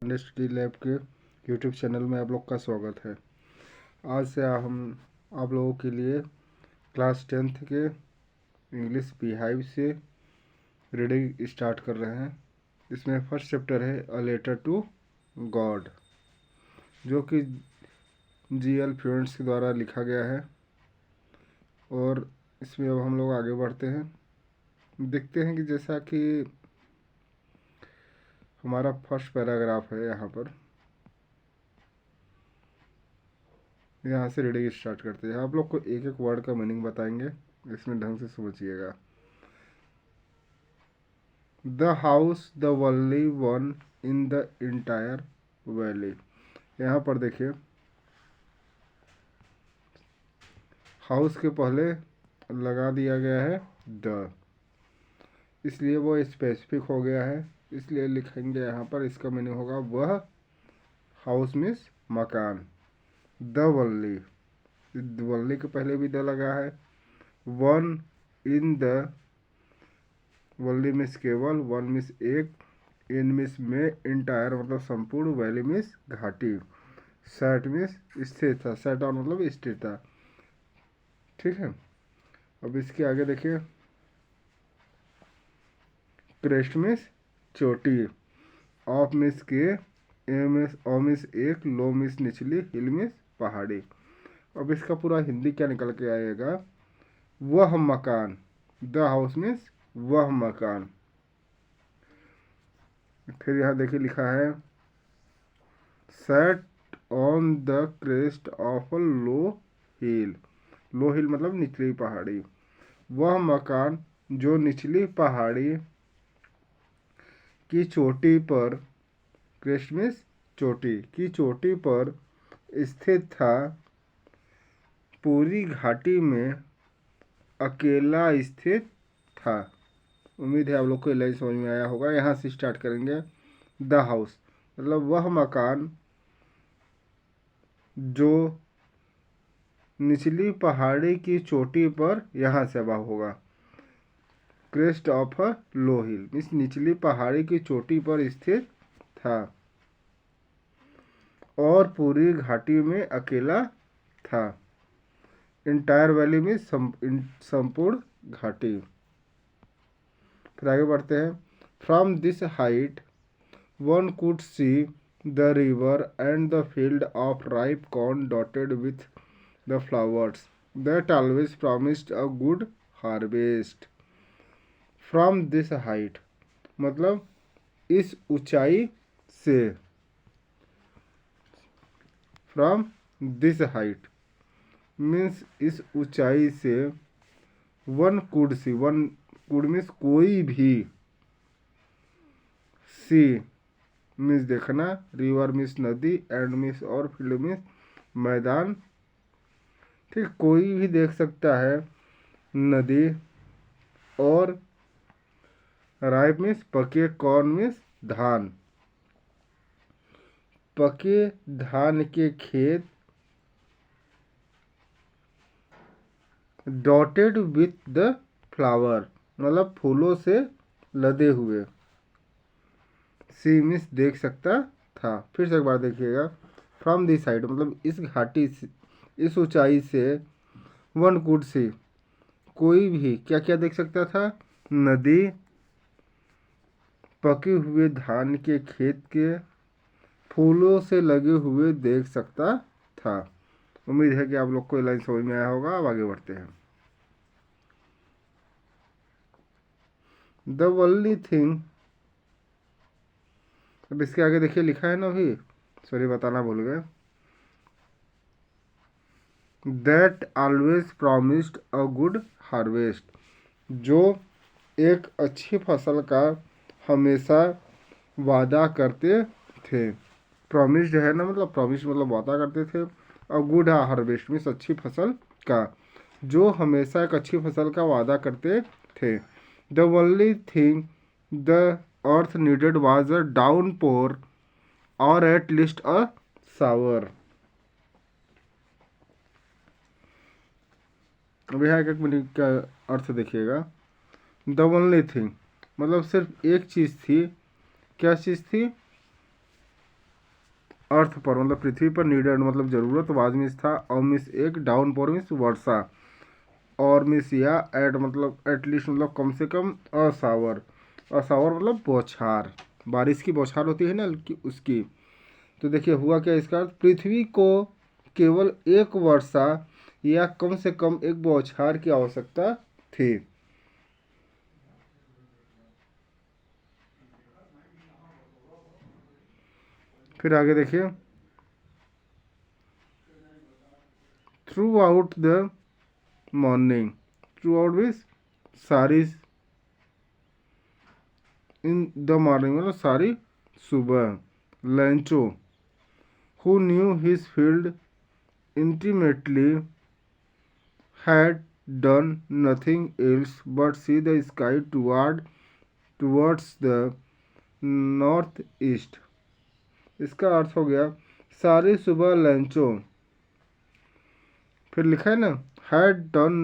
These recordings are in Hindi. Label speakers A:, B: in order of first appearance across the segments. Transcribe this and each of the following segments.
A: इंडस्ट्री लैब के यूट्यूब चैनल में आप लोग का स्वागत है। आज से हम आप लोगों के लिए क्लास 10th के इंग्लिश बिहाइव से रीडिंग स्टार्ट कर रहे हैं। इसमें फर्स्ट चैप्टर है अ लेटर टू गॉड, जो कि GL फ्लुएंट्स के द्वारा लिखा गया है। और इसमें अब हम लोग आगे बढ़ते हैं, देखते हैं कि जैसा कि हमारा फर्स्ट पैराग्राफ है, यहाँ से रीडिंग स्टार्ट करते हैं। आप लोग को एक एक वर्ड का मीनिंग बताएंगे, इसमें ढंग से समझिएगा। The house the only one in the entire valley. यहाँ पर देखिए, हाउस के पहले लगा दिया गया है द, इसलिए वो स्पेसिफिक हो गया है। इसलिए लिखेंगे यहाँ पर, इसका मीनिंग होगा वह हाउस मीन्स मकान। द वनली, वनली के पहले भी द लगा है। One in the, only means केवल, वन मीन्स एक, इन मीन्स में, इंटायर मतलब संपूर्ण, वैली मीन्स घाटी, सेट मीन्स स्थिर था, सेट ऑन मतलब स्थिर था। ठीक है, अब इसके आगे देखिए, क्रेस्ट मीन्स चोटी, ऑफ मीन्स के, ए मीन्स ओ मीन्स एक, लो मीन्स निचली, हिल मीन्स पहाड़ी। अब इसका पूरा हिंदी क्या निकल के आएगा, वह मकान। द हाउस मीन्स वह मकान। फिर यहाँ देखिए लिखा है set on the crest of a low hill. Low hill मतलब निचली पहाड़ी। वह मकान जो निचली पहाड़ी की चोटी पर, क्रेस्ट मीन्स चोटी, की चोटी पर स्थित था, पूरी घाटी में अकेला स्थित था। उम्मीद है आप लोग को ये लाइन समझ में आया होगा। यहाँ से स्टार्ट करेंगे। द हाउस मतलब वह मकान जो निचली पहाड़ी की चोटी पर, यहाँ से अब होगा crest of a low hill means निचली पहाड़ी की चोटी पर स्थित था और पूरी घाटी में अकेला था। इंटायर वैली में संपूर्ण घाटी। फिर आगे बढ़ते हैं। From this height one could see the river and the field of ripe corn dotted with the flowers that always promised a good harvest. From this height मतलब इस ऊंचाई से, फ्रॉम दिस हाइट मीन्स इस ऊंचाई से, one could see, one could means कोई भी, सी मीन्स देखना, रिवर मीन्स नदी, एंड मीन्स और, फील्ड मीन्स मैदान। ठीक, कोई भी देख सकता है नदी, और राइप मीन्स पके, कॉर्न मीन्स धान, पके धान के खेत, डॉटेड विथ द फ्लावर मतलब फूलों से लदे हुए, सी मीन्स देख सकता था। फिर से एक बार देखिएगा। फ्रॉम दिस साइड मतलब इस घाटी से, इस ऊंचाई से, वन कुड सी कोई भी क्या क्या देख सकता था, नदी, पके हुए धान के खेत के फूलों से लगे हुए देख सकता था। उम्मीद है कि आप लोग को ये लाइन समझ में आया होगा। अब आगे बढ़ते हैं। द ओनली थिंग, अब इसके आगे देखिए लिखा है ना, अभी सॉरी बताना भूल गए, that always promised a good harvest, जो एक अच्छी फसल का हमेशा वादा करते थे। प्रॉमिस्ड है ना, मतलब प्रॉमिस मतलब वादा करते थे, और गुड हार्वेस्ट मीन्स अच्छी फसल का, जो हमेशा एक अच्छी फसल का वादा करते थे। The only thing the earth needed was a downpour और एट लीस्ट अ सावर। अब यहाँ एक मिनट का अर्थ देखिएगा। द ओनली थिंग मतलब सिर्फ एक चीज़ थी। क्या चीज़ थी? अर्थ पर मतलब पृथ्वी पर नीडेड मतलब ज़रूरत, वाज मीन्स था, और मीन्स एक, डाउन पोर मीन्स वर्षा, और मीन्स या एट मतलब एटलीस्ट मतलब कम से कम, असावर, असावर मतलब बौछार, बारिश की बौछार होती है ना उसकी। तो देखिए हुआ क्या इसका अर्थ, पृथ्वी को केवल एक वर्षा या कम से कम एक बौछार की आवश्यकता थी। फिर आगे देखिए, through out the morning, through out means सारी, इन द मॉर्निंग मतलब सारी सुबह, लैंचो who knew his field intimately had done nothing else but see the sky towards the north east। इसका अर्थ हो गया, सारी सुबह लंचो, फिर लिखा है ना, had done,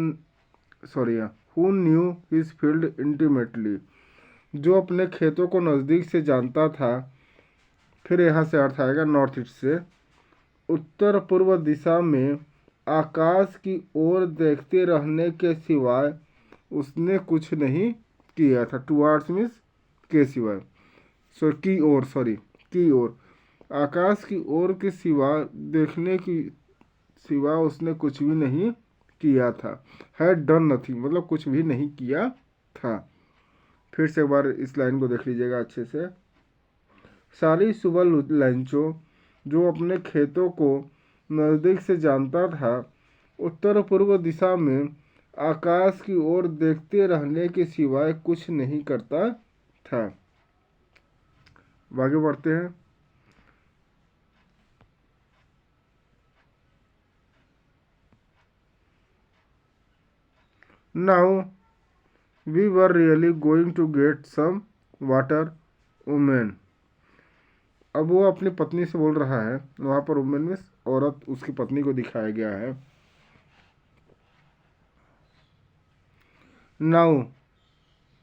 A: sorry, who knew his field intimately, जो अपने खेतों को नज़दीक से जानता था। फिर यहाँ से अर्थ आएगा नॉर्थ ईस्ट से, उत्तर पूर्व दिशा में आकाश की ओर देखते रहने के सिवाय उसने कुछ नहीं किया था। टुवार्ड्स मीन्स के सिवाय, की ओर, सॉरी, की ओर, आकाश की ओर के सिवा देखने की सिवा उसने कुछ भी नहीं किया था। हैड डन नथिंग मतलब कुछ भी नहीं किया था। फिर से एक बार इस लाइन को देख लीजिएगा अच्छे से, सारी सुबह लंचो, जो अपने खेतों को नज़दीक से जानता था, उत्तर पूर्व दिशा में आकाश की ओर देखते रहने के सिवाय कुछ नहीं करता था। आगे बढ़ते हैं। Now we were really going to get some water women. अब वो अपनी पत्नी से बोल रहा है, वहाँ पर वुमेन में औरत, उसकी पत्नी को दिखाया गया है। Now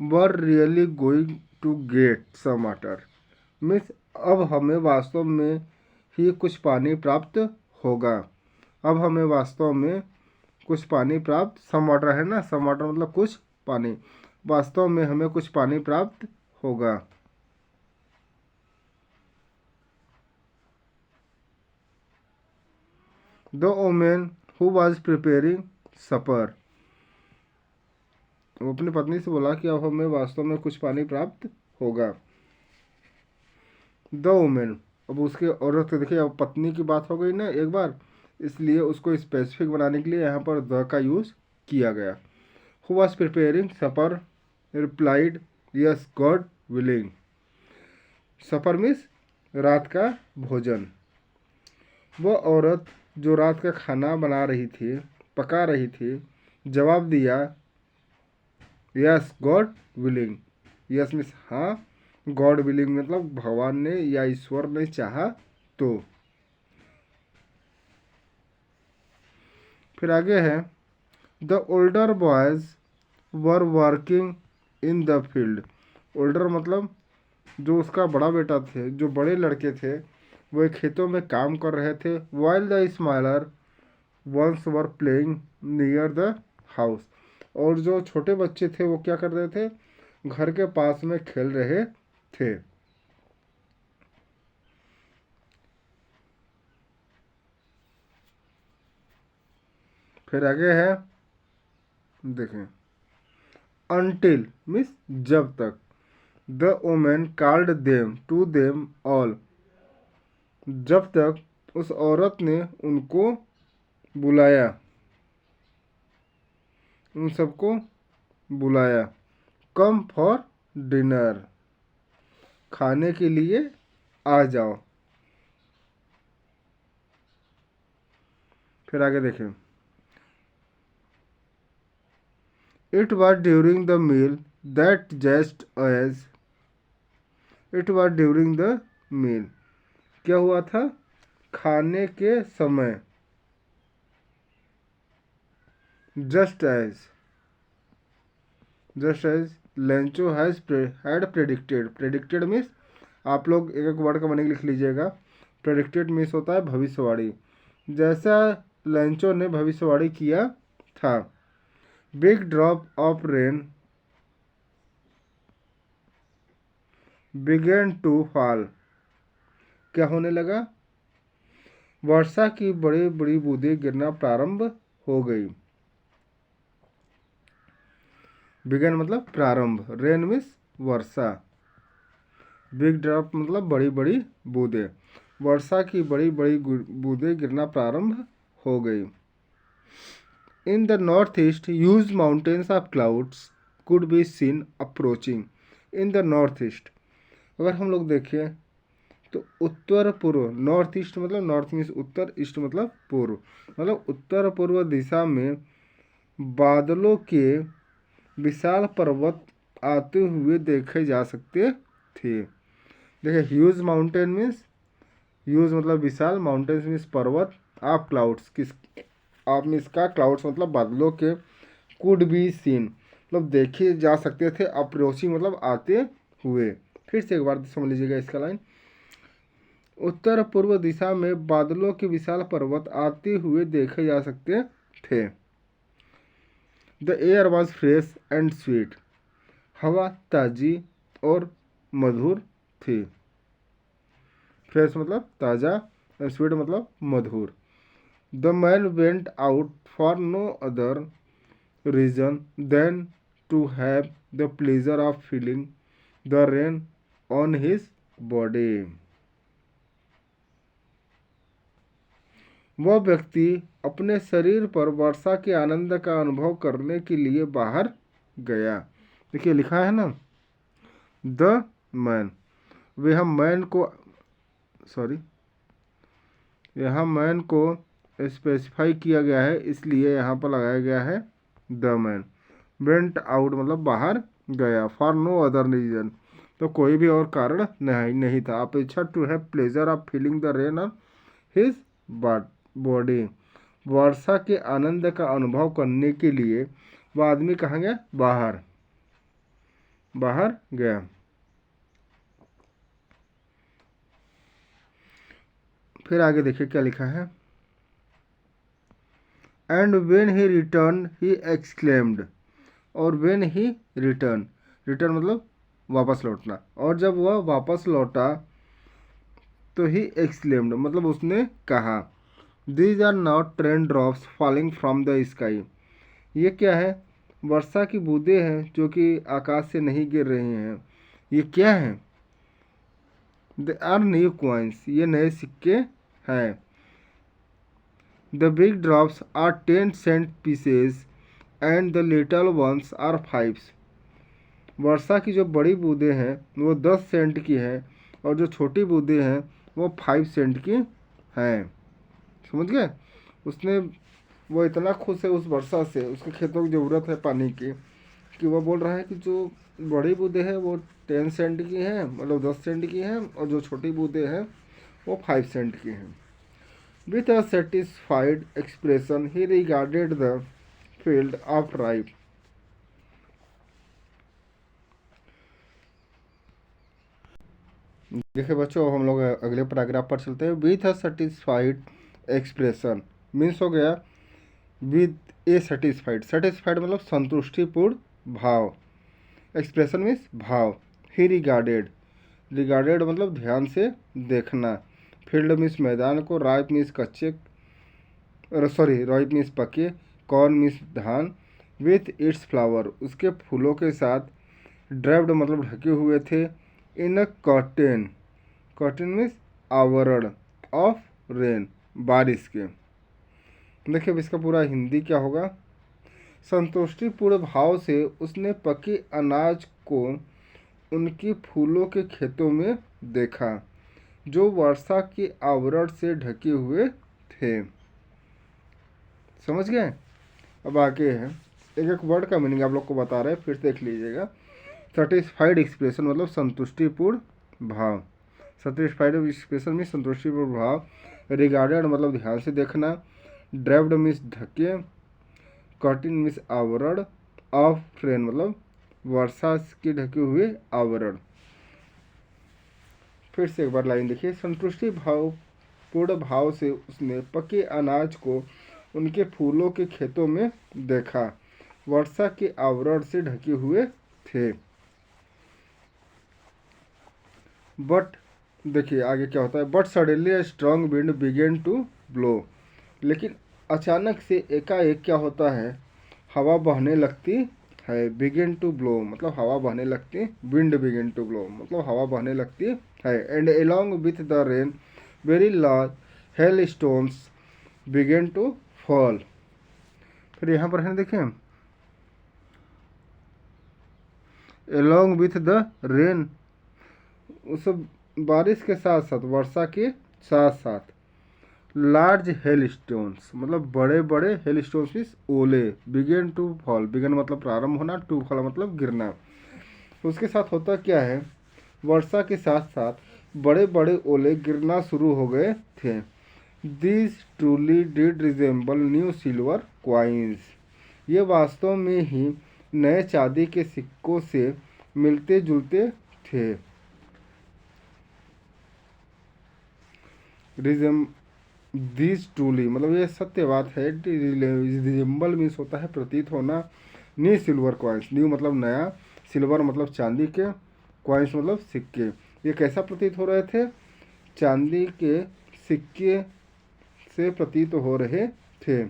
A: were really going to get some water means अब हमें वास्तव में ही कुछ पानी प्राप्त होगा। अब हमें वास्तव में कुछ पानी प्राप्त, सम वाटर है ना, सम वाटर मतलब कुछ पानी, वास्तव में हमें कुछ पानी प्राप्त होगा। The women who was preparing supper, वो अपनी पत्नी से बोला कि अब हमें वास्तव में कुछ पानी प्राप्त होगा। द वोमेन, अब उसके औरत को देखिए, अब पत्नी की बात हो गई ना एक बार, इसलिए उसको स्पेसिफिक बनाने के लिए यहाँ पर द का यूज़ किया गया। Who was preparing supper replied yes God willing. Supper means रात का भोजन। वो औरत जो रात का खाना बना रही थी, पका रही थी, जवाब दिया yes God willing. Yes means हाँ, गॉड विलिंग मतलब भगवान ने या ईश्वर ने चाहा तो। फिर आगे है, the older boys were working in the field. Older मतलब जो उसका बड़ा बेटा थे, जो बड़े लड़के थे, वो खेतों में काम कर रहे थे। While the smaller ones were playing near the house, और जो छोटे बच्चे थे वो क्या कर रहे थे, घर के पास में खेल रहे थे। फिर आगे है, देखें, अनटिल मीन्स जब तक, the women called them to them all, जब तक उस औरत ने उनको बुलाया, उन सबको बुलाया। कम फॉर डिनर, खाने के लिए आ जाओ। फिर आगे देखें, it was during the meal that just as, it was during the meal, क्या हुआ था, खाने के समय, just as, just as Lencho had predicted. Predicted means आप लोग एक एक वर्ड का मीनिंग लिख लीजिएगा। प्रेडिक्टेड मीन्स होता है भविष्यवाणी, जैसा लैंचो ने भविष्यवाणी किया था। Big drop of rain began to fall, क्या होने लगा? वर्षा की बड़ी बड़ी बूंदें गिरना प्रारंभ हो गई। बिगेन मतलब प्रारंभ, रेन मीन्स वर्षा, बिग ड्रॉप मतलब बड़ी बड़ी बूंदें, वर्षा की बड़ी बड़ी बूंदें गिरना प्रारंभ हो गई। In the north east huge mountains of clouds could be seen approaching. In the north east, अगर हम लोग देखें तो उत्तर पूर्व, नॉर्थ ईस्ट मतलब नॉर्थ मीन्स उत्तर, ईस्ट मतलब पूर्व, मतलब उत्तर पूर्व दिशा में बादलों के विशाल पर्वत आते हुए देखे जा सकते थे। देखिए ह्यूज माउंटेन मीन्स, ह्यूज मतलब विशाल, माउंटेन्स मीन्स पर्वत, ऑफ क्लाउड्स किस आप में इसका क्लाउड्स मतलब बादलों के, कुड बी सीन मतलब देखे जा सकते थे, अप्रोचिंग मतलब आते हुए। फिर से एक बार समझ लीजिएगा इसका लाइन, उत्तर पूर्व दिशा में बादलों के विशाल पर्वत आते हुए देखे जा सकते थे। The air was fresh and sweet, हवा ताजी और मधुर थी। फ्रेश मतलब ताज़ा, स्वीट मतलब मधुर। The man went out for no other reason than to have the pleasure of feeling the rain on his body. वह व्यक्ति अपने शरीर पर वर्षा के आनंद का अनुभव करने के लिए बाहर गया। देखिए लिखा है ना द मैन, वह मैन को, सॉरी यहाँ मैन को स्पेसिफाई किया गया है, इसलिए यहाँ पर लगाया गया है द मैन। वेंट आउट मतलब बाहर गया, फॉर नो अदर रीजन तो कोई भी और कारण नहीं था, अपेक्षा to have pleasure of feeling the rain on his body, वर्षा के आनंद का अनुभव करने के लिए वह आदमी कहाँ गया? बाहर गया। फिर आगे देखिए क्या लिखा है, and when he return he exclaimed, और वेन ही रिटर्न, रिटर्न मतलब वापस लौटना, और जब वह वापस लौटा तो ही एक्सक्लेम्ड मतलब उसने कहा, these are not raindrops falling from the sky, ये क्या है? वर्षा की बूंदें हैं जो कि आकाश से नहीं गिर रही हैं। ये क्या है? दे आर न्यू कॉइन्स, ये नए सिक्के हैं। The big drops are 10 cent pieces and the little ones are 5। वर्षा की जो बड़ी बूंदें हैं वो 10 सेंट की हैं, और जो छोटी बूंदें हैं वो 5 सेंट की हैं। समझ गए? उसने, वो इतना खुश है उस वर्षा से, उसके खेतों की ज़रूरत है पानी की, कि वह बोल रहा है कि जो बड़ी बूंदें हैं वो 10 सेंट की हैं, मतलब 10 सेंट की हैं, और जो छोटी बूंदें हैं वो 5 सेंट की हैं। With a satisfied expression he regarded the field of ripe. देखिए बच्चों, हम लोग अगले पैराग्राफ पर चलते हैं। With a satisfied expression means हो गया विद ए सेटिस्फाइड, सेटिस्फाइड मतलब संतुष्टिपूर्ण भाव, एक्सप्रेशन मीन्स भाव। ही रिगार्डेड, रिगार्डेड मतलब ध्यान से देखना, फील्ड मीन्स मैदान को, राइप मीन्स कच्चे, राइप मीन्स पके, कॉर्न मीन्स धान, विथ इट्स फ्लावर उसके फूलों के साथ, ड्रेप्ड मतलब ढके हुए थे, इन अ कर्टेन, कर्टेन मीन्स आवरण, ऑफ रेन बारिश के। देखिए अब इसका पूरा हिंदी क्या होगा। संतुष्टिपूर्ण भाव से उसने पके अनाज को उनकी फूलों के खेतों में देखा जो वर्षा के आवरण से ढके हुए थे। समझ गए? अब आगे है, एक एक वर्ड का मीनिंग आप लोग को बता रहे हैं, फिर देख लीजिएगा। सेटिस्फाइड एक्सप्रेशन मतलब संतुष्टिपूर्ण भाव, सेटिस्फाइड एक्सप्रेशन में संतुष्टिपूर्ण भाव, रिगार्डेड मतलब ध्यान से देखना, ड्रेप्ड मीन्स ढके, कर्टेन मीन्स आवरण, ऑफ रेन मतलब वर्षा के ढके हुए आवरण। फिर से एक बार लाइन देखिए, संतुष्टि भाव पूर्ण भाव से उसने पके अनाज को उनके फूलों के खेतों में देखा, वर्षा के आवरण से ढके हुए थे। बट देखिए आगे क्या होता है, but suddenly a strong wind began to blow. लेकिन अचानक से एकाएक क्या होता है, हवा बहने लगती है। बिगेन टू ब्लो मतलब हवा बहने लगती, विंड बिगेन टू ब्लो मतलब हवा बहने लगती है। And along with the rain very large hailstones began to fall. फिर यहाँ पर है देखें, एलोंग विथ द रेन, उस बारिश के साथ साथ, वर्षा के साथ साथ, लार्ज हेल स्टोन्स मतलब बड़े बड़े हेल स्टोन्स मीन्स ओले, बिगेन टू फॉल, बिगन मतलब प्रारंभ होना, टू फॉल मतलब गिरना। उसके साथ होता क्या है, वर्षा के साथ साथ बड़े बड़े ओले गिरना शुरू हो गए थे। This truly did resemble new silver coins. ये वास्तव में ही नए चांदी के सिक्कों से मिलते जुलते थे। दिस ट्रूली मतलब ये सत्य बात है। रिजेंबल मीन्स होता है प्रतीत होना। न्यू सिल्वर कॉइन्स, न्यू मतलब नया, सिल्वर मतलब चांदी के, कॉइन्स मतलब सिक्के। ये कैसा प्रतीत हो रहे थे, चांदी के सिक्के से प्रतीत हो रहे थे।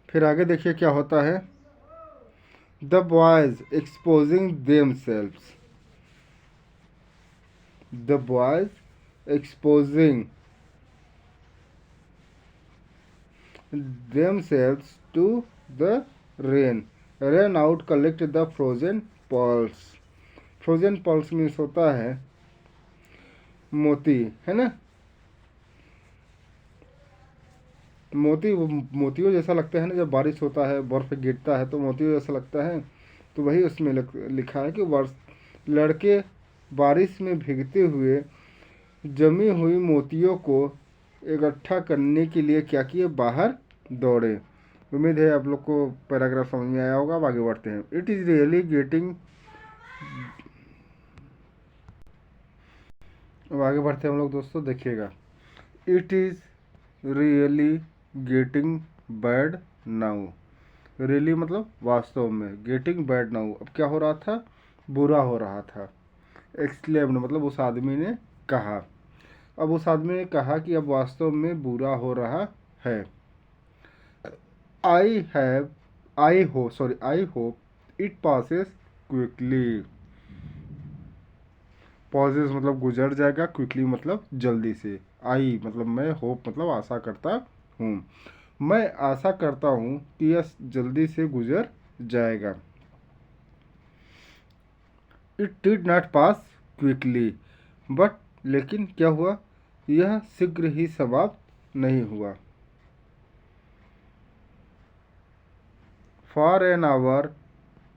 A: फिर आगे देखिए क्या होता है, the boys exposing themselves. The boys exposing themselves to the rain ran out collect the frozen pearls। Frozen pearls means होता है मोती, है ना। मोती मोतियों जैसा लगता है ना, जब बारिश होता है बर्फ गिरता है तो मोतियों जैसा लगता है। तो वही उसमें लिखा है कि लड़के बारिश में भीगते हुए जमी हुई मोतियों को इकट्ठा करने के लिए क्या किए, बाहर दौड़े। उम्मीद है आप लोग को पैराग्राफ समझ में आया होगा। अब आगे बढ़ते हैं। इट इज़ रियली गेटिंग, अब आगे बढ़ते हैं हम लोग दोस्तों, देखिएगा। It is really getting bad now. Really मतलब वास्तव में, गेटिंग बैड नाउ अब क्या हो रहा था, बुरा हो रहा था। एक्सक्लेम्ड मतलब उस आदमी ने कहा, अब उस आदमी ने कहा कि अब वास्तव में बुरा हो रहा है। I hope it passes quickly. Passes मतलब गुजर जाएगा, क्विकली मतलब जल्दी से। आई मतलब मैं, होप मतलब आशा करता हूँ, मैं आशा करता हूँ कि यह जल्दी से गुजर जाएगा। It did not pass quickly but, लेकिन क्या हुआ, यह शीघ्र ही समाप्त नहीं हुआ। For an hour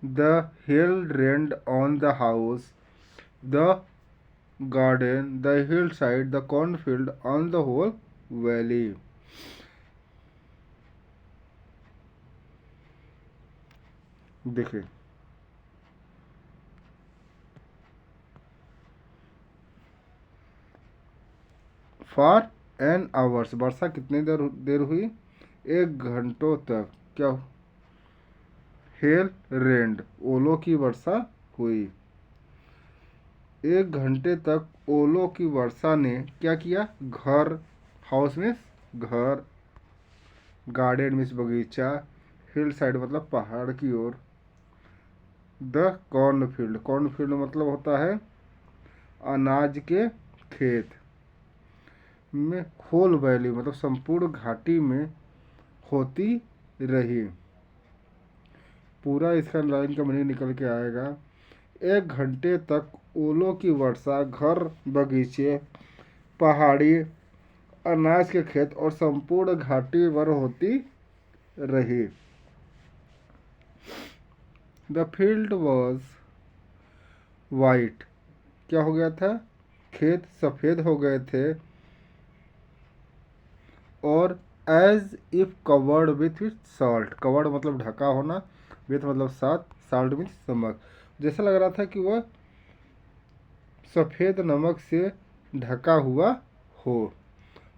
A: the hail rained on the house, the garden, the hillside, the cornfield, on the whole valley. देखिए फॉर एन आवर्स, वर्षा कितनी देर हुई, 1 घंटों तक। क्या, हेल रेन्ड ओलों की वर्षा हुई। 1 घंटे तक ओलों की वर्षा ने क्या किया, घर, हाउस मीन्स घर, गार्डन मीन्स बगीचा, हिल साइड मतलब पहाड़ की ओर, द कॉर्नफील्ड, कॉर्नफील्ड मतलब होता है अनाज के खेत में, होल वैली मतलब संपूर्ण घाटी में होती रही। पूरा इसका लाइन का मीनिंग निकल के आएगा, 1 घंटे तक ओलों की वर्षा घर, बगीचे, पहाड़ी, अनाज के खेत और संपूर्ण घाटी पर होती रही। द फील्ड वॉज वाइट, क्या हो गया था, खेत सफ़ेद हो गए थे। और as if covered with salt, covered मतलब ढका होना, विथ मतलब साथ, साल्ट मीन्स नमक, जैसा लग रहा था कि वह सफ़ेद नमक से ढका हुआ हो।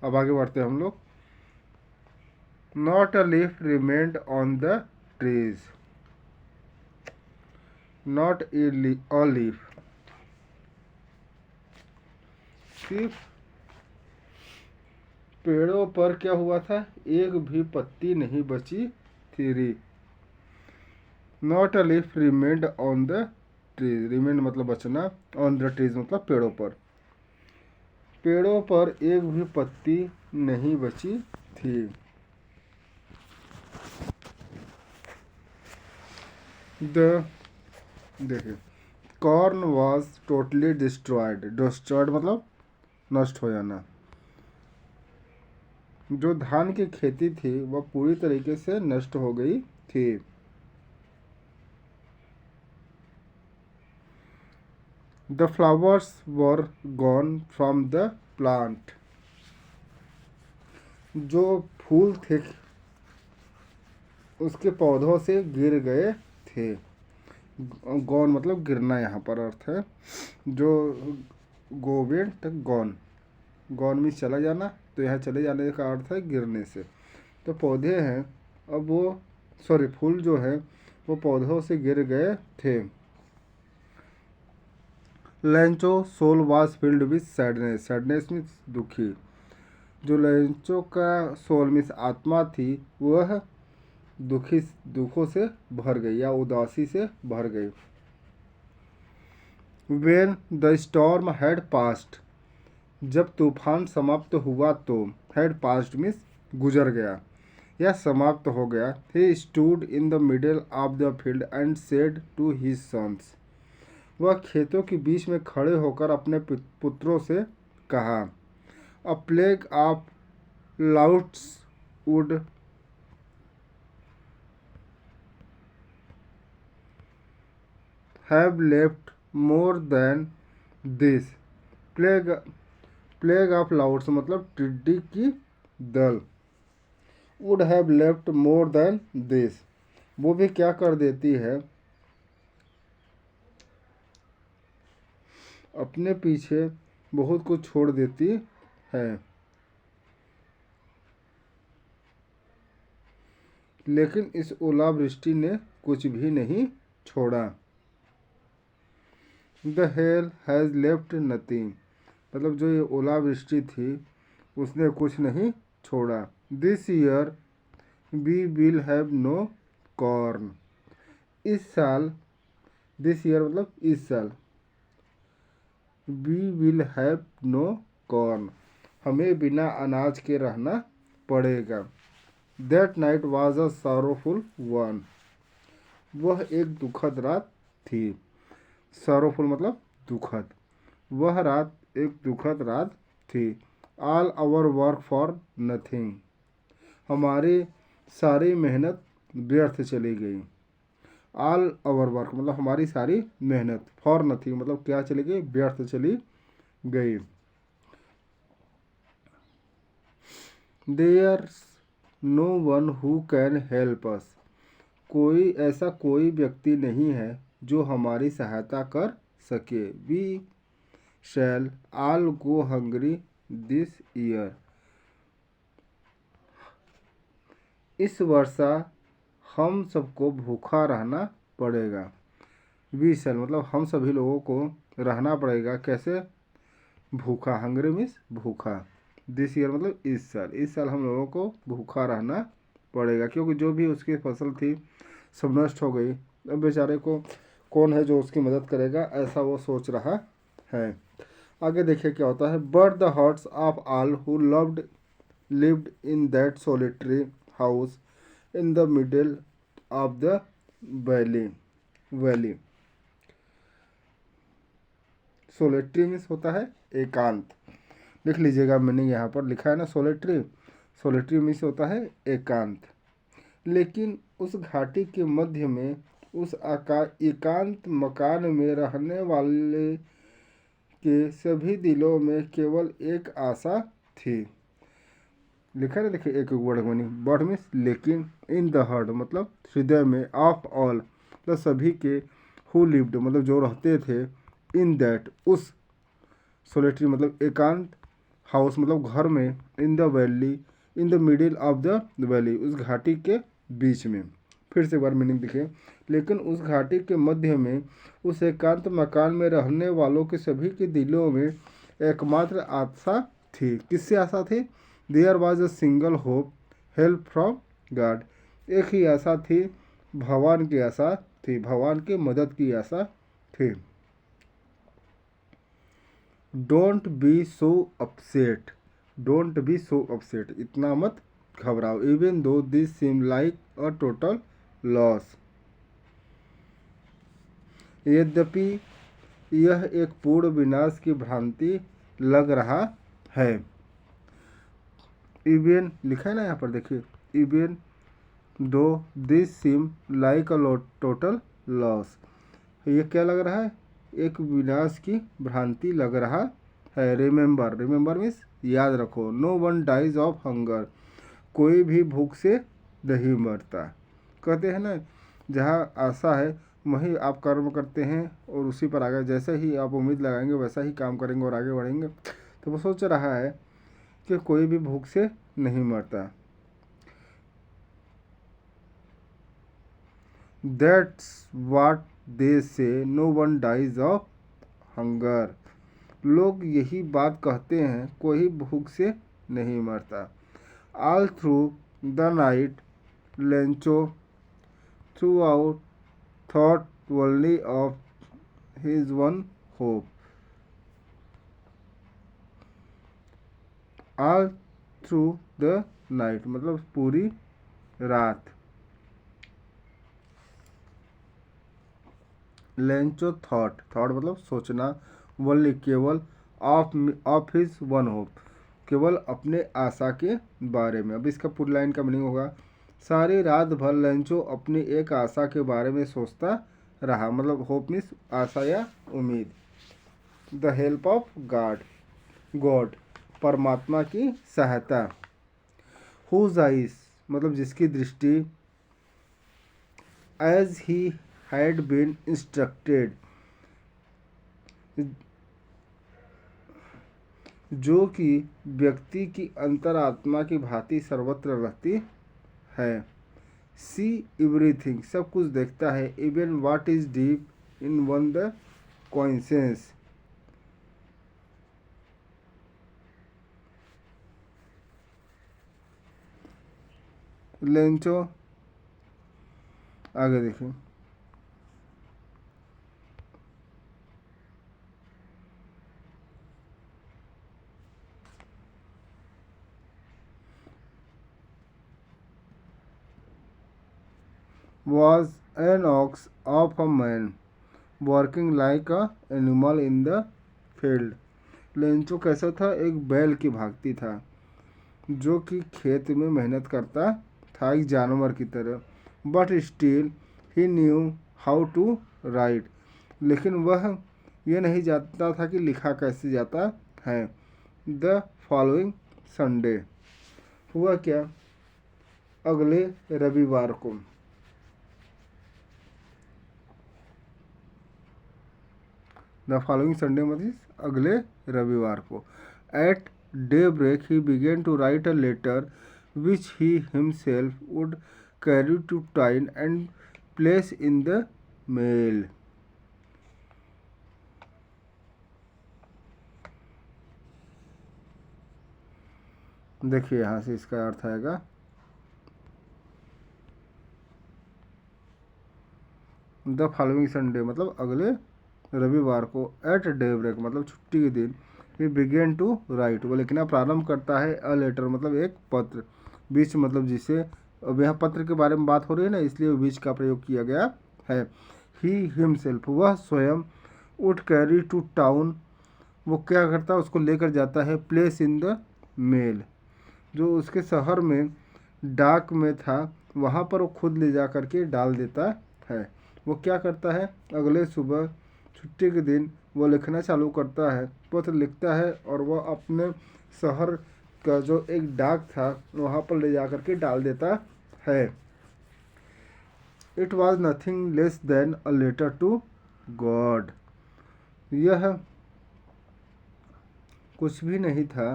A: अब आगे बढ़ते हैं हम लोग। Not a leaf remained on the trees. Not a leaf, सिर्फ पेड़ों पर क्या हुआ था, एक भी पत्ती नहीं बची थी। Not a leaf remained on the trees, remained मतलब बचना, ऑन द ट्रीज मतलब पेड़ों पर, पेड़ों पर एक भी पत्ती नहीं बची थी। द देखिए, corn was totally destroyed. Destroyed मतलब नष्ट हो जाना। जो धान की खेती थी वह पूरी तरीके से नष्ट हो गई थी। The flowers were gone from the plant. जो फूल थे उसके पौधों से गिर गए थे। गॉन मतलब गिरना यहाँ पर अर्थ है। जो गोवेड तक गॉन, गॉन में चला जाना, तो यहाँ चले जाने का अर्थ है गिरने से। तो पौधे हैं, अब वो फूल जो है वो पौधों से गिर गए थे। Lencho soul was filled with sadness. Sadness means दुखी। जो लेंचो का सोल मीन्स आत्मा थी वह दुखों से भर गई या उदासी से भर गई। When the storm had passed, जब तूफान समाप्त हुआ तो had passed means गुजर गया या समाप्त हो गया। He stood in the middle of the field and said to his sons, वह खेतों के बीच में खड़े होकर अपने पुत्रों से कहा, A plague of locusts would have left more than this। Plague of louds मतलब टिड्डी की दल। Would have left more than this, वो भी क्या कर देती है, अपने पीछे बहुत कुछ छोड़ देती है। लेकिन इस ओलावृष्टि ने कुछ भी नहीं छोड़ा। The hail has left nothing, मतलब जो ये ओलावृष्टि थी उसने कुछ नहीं छोड़ा। This year we will have no corn. इस साल, दिस ईयर मतलब इस साल, we will have no corn, हमें बिना अनाज के रहना पड़ेगा। That night was a sorrowful one, वह एक दुखद रात थी। सॉरोफुल मतलब दुखद, वह रात एक दुखद रात थी। All our work for nothing, हमारी सारी मेहनत व्यर्थ चली गई। ऑल आवर वर्क मतलब हमारी सारी मेहनत, फॉर नथिंग मतलब क्या चली गई, व्यर्थ चली गई। There's no one who can help us, कोई व्यक्ति नहीं है जो हमारी सहायता कर सके। We shall all go hungry this year, इस वर्षा हम सबको भूखा रहना पड़ेगा। वी शैल मतलब हम सभी लोगों को रहना पड़ेगा, कैसे, भूखा। हंग्री मीन्स भूखा। दिस ईयर मतलब इस साल हम लोगों को भूखा रहना पड़ेगा, क्योंकि जो भी उसकी फसल थी सब नष्ट हो गई। अब बेचारे को कौन है जो उसकी मदद करेगा, ऐसा वो सोच रहा है। आगे देखिए क्या होता है। But the hearts of all who lived in that solitary house in the middle of the valley. Solitary means होता है एकांत। लिख लीजिएगा, मीनिंग यहाँ पर लिखा है ना सोलिटरी मीन्स होता है एकांत। लेकिन उस घाटी के मध्य में उस एकांत मकान में रहने वाले के सभी दिलों में केवल एक आशा थी। लिखा ना, देखिए एक वर्ड मीनिंग, बट मीन्स लेकिन, इन द हार्ट मतलब हृदय में, ऑफ ऑल मतलब सभी के, हु लिव्ड मतलब जो रहते थे, इन दैट उस सोलिटरी मतलब एकांत, हाउस मतलब घर में, in the valley, in the middle of the valley, उस घाटी के बीच में। फिर से एक बार मीनिंग दिखे, लेकिन उस घाटी के मध्य में उस एकांत मकान में रहने वालों के सभी के दिलों में एकमात्र आशा थी। किससे आशा थी? There was a single hope, help from God. एक ही आशा थी, भगवान की आशा थी, भगवान की मदद की आशा थी। Don't be so upset, don't be so upset, इतना मत घबराओ। Even though this seem like a total loss, यद्यपि यह एक पूर्ण विनाश की भ्रांति लग रहा है। इवन लिखा है ना यहाँ पर, देखिए, even though this seem like a total loss, ये क्या लग रहा है? एक विनाश की भ्रांति लग रहा है। रिमेंबर, रिमेंबर मीन्स याद रखो। No one dies of hunger, कोई भी भूख से नहीं मरता। कहते हैं ना, जहाँ आशा है वहीं आप कर्म करते हैं और उसी पर आगे जैसे ही आप उम्मीद लगाएंगे वैसा ही काम करेंगे और आगे बढ़ेंगे। तो वो सोच रहा है कि कोई भी भूख से नहीं मरता। That's what they say, no one dies of hunger. लोग यही बात कहते हैं, कोई भूख से नहीं मरता। All through the night Lencho through out thought only of his one hope. All through the night मतलब पूरी रात। लेंचो थॉट, थॉट मतलब सोचना, ओनली केवल, ऑफ हिज वन होप केवल अपने आशा के बारे में। अब इसका पूरी लाइन का मीनिंग होगा, सारी रात भर लेंचो अपनी एक आशा के बारे में सोचता रहा, मतलब होप मीन्स आशा या उम्मीद। The help of God, God परमात्मा की सहायता। हुज आइज मतलब जिसकी दृष्टि, as he had been instructed जो कि व्यक्ति की अंतरात्मा की भांति सर्वत्र रहती है। सी एवरीथिंग सब कुछ देखता है। Even what is deep in one the conscious, Lencho आगे देखिए। was an ox of a man working like a animal in the field। Lencho कैसा था? एक बैल की भांति था जो कि खेत में मेहनत करता था एक जानवर की तरह। But still he knew how to write, लेकिन वह यह नहीं जानता था कि लिखा कैसे जाता है। द फॉलोइंग संडे, हुआ क्या? अगले रविवार को, द फॉलोइंग संडे मतलब अगले रविवार को। At daybreak he began to write a letter which he himself would carry to town and place in the mail. देखिए यहाँ से इसका अर्थ आएगा, द फॉलोइंग संडे मतलब अगले रविवार को, एट डे ब्रेक मतलब छुट्टी के दिन, ही बिगेन टू राइट वो लिखना प्रारंभ करता है। अ लेटर मतलब एक पत्र, बीच मतलब जिसे, अब यहाँ पत्र के बारे में बात हो रही है ना, इसलिए बीच का प्रयोग किया गया है। ही हिमसेल्फ वह स्वयं, वुड कैरी टू टाउन वो क्या करता है उसको लेकर जाता है, प्लेस इन द मेल जो उसके शहर में डाक में था वहाँ पर वो खुद ले जा करके डाल देता है। वो क्या करता है? अगले सुबह छुट्टी के दिन वो लिखना चालू करता है, पत्र लिखता है और वह अपने शहर का जो एक डाक था वहाँ पर ले जा करके डाल देता है। It was nothing less than a letter to God, यह कुछ भी नहीं था।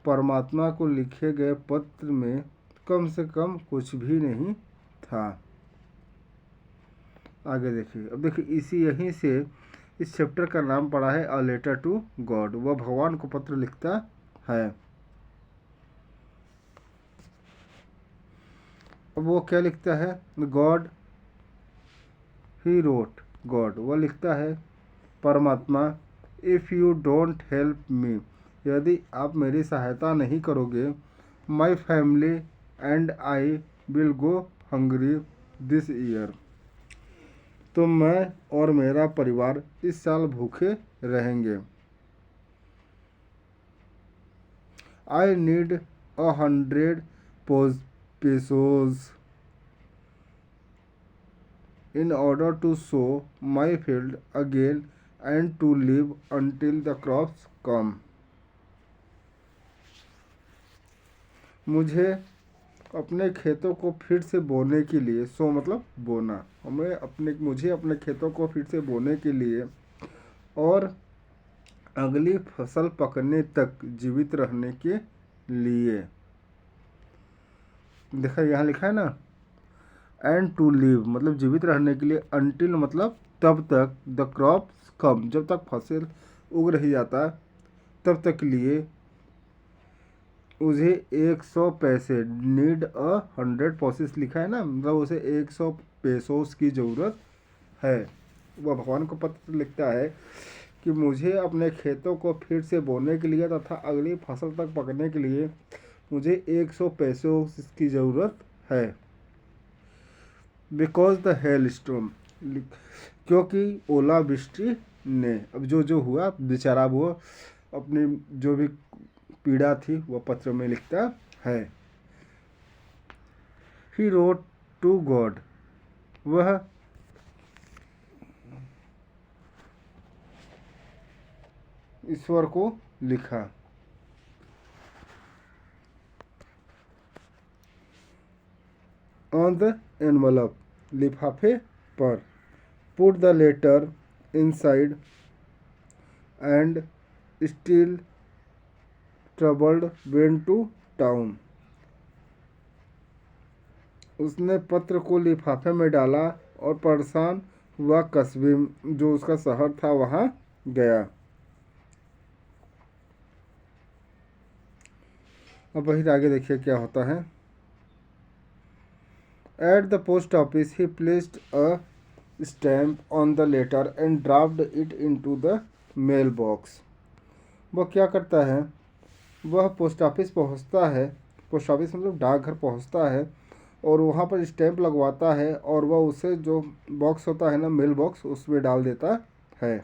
A: परमात्मा को लिखे गए पत्र में कम से कम कुछ भी नहीं था। आगे देखिए, अब देखिए इसी यहीं से इस चैप्टर का नाम पड़ा है अ लेटर टू गॉड। वह भगवान को पत्र लिखता है। अब वो क्या लिखता है? गॉड ही रोट, गॉड वह लिखता है परमात्मा, if you don't help me, यदि आप मेरी सहायता नहीं करोगे, my family and I will go hungry this year, तो मैं और मेरा परिवार इस साल भूखे रहेंगे। I need 100 pesos in order to sow my field again and to live until the crops come. मुझे अपने खेतों को फिर से बोने के लिए, सो मतलब बोना, मुझे अपने खेतों को फिर से बोने के लिए और अगली फसल पकने तक जीवित रहने के लिए। देखा यहाँ लिखा है ना, एंड टू लिव मतलब जीवित रहने के लिए, अनटिल मतलब तब तक, द क्रॉप्स कम जब तक फसल उग रही जाता तब तक लिए उसे 100 पैसे, नीड 100 पेसेस लिखा है ना, मतलब उसे 100 पेसोस की ज़रूरत है। वह भगवान को पत्र लिखता है कि मुझे अपने खेतों को फिर से बोने के लिए तथा अगली फसल तक पकने के लिए मुझे 100 पेसोस की ज़रूरत है। बिकॉज द हेल स्टॉर्म, क्योंकि ओलावृष्टि ने, अब जो हुआ बेचारा वो अपनी जो भी पीड़ा थी वह पत्र में लिखता है। ही रोट टू गॉड, वह ईश्वर को लिखा। ऑन द एनवलप, लिफाफे पर, put the letter inside and still troubled went to town, उसने पत्र को लिफाफे में डाला और परेशान हुआ कस्बे जो उसका शहर था वहाँ गया। अब वही आगे देखिए क्या होता है। At the post office he placed a stamp on the letter and dropped it into the mail box. वह क्या करता है, वह पोस्ट ऑफिस पहुँचता है, पोस्ट ऑफिस मतलब डाकघर पहुँचता है और वहाँ पर स्टैम्प लगवाता है और वह उसे जो बॉक्स होता है ना, मेल बॉक्स, उसमें डाल देता है।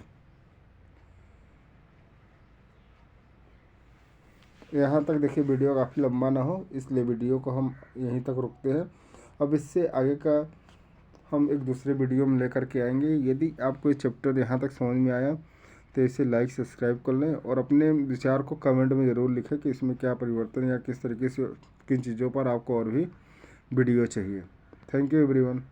A: यहाँ तक देखिए, वीडियो काफ़ी लंबा ना हो इसलिए वीडियो को हम यहीं तक रुकते हैं। अब इससे आगे का हम एक दूसरे वीडियो में लेकर के आएंगे। यदि आपको ये चैप्टर यहाँ तक समझ में आया तो इसे लाइक सब्सक्राइब कर लें और अपने विचार को कमेंट में ज़रूर लिखें कि इसमें क्या परिवर्तन या किस तरीके से किन चीज़ों पर आपको और भी वीडियो चाहिए। Thank you everyone.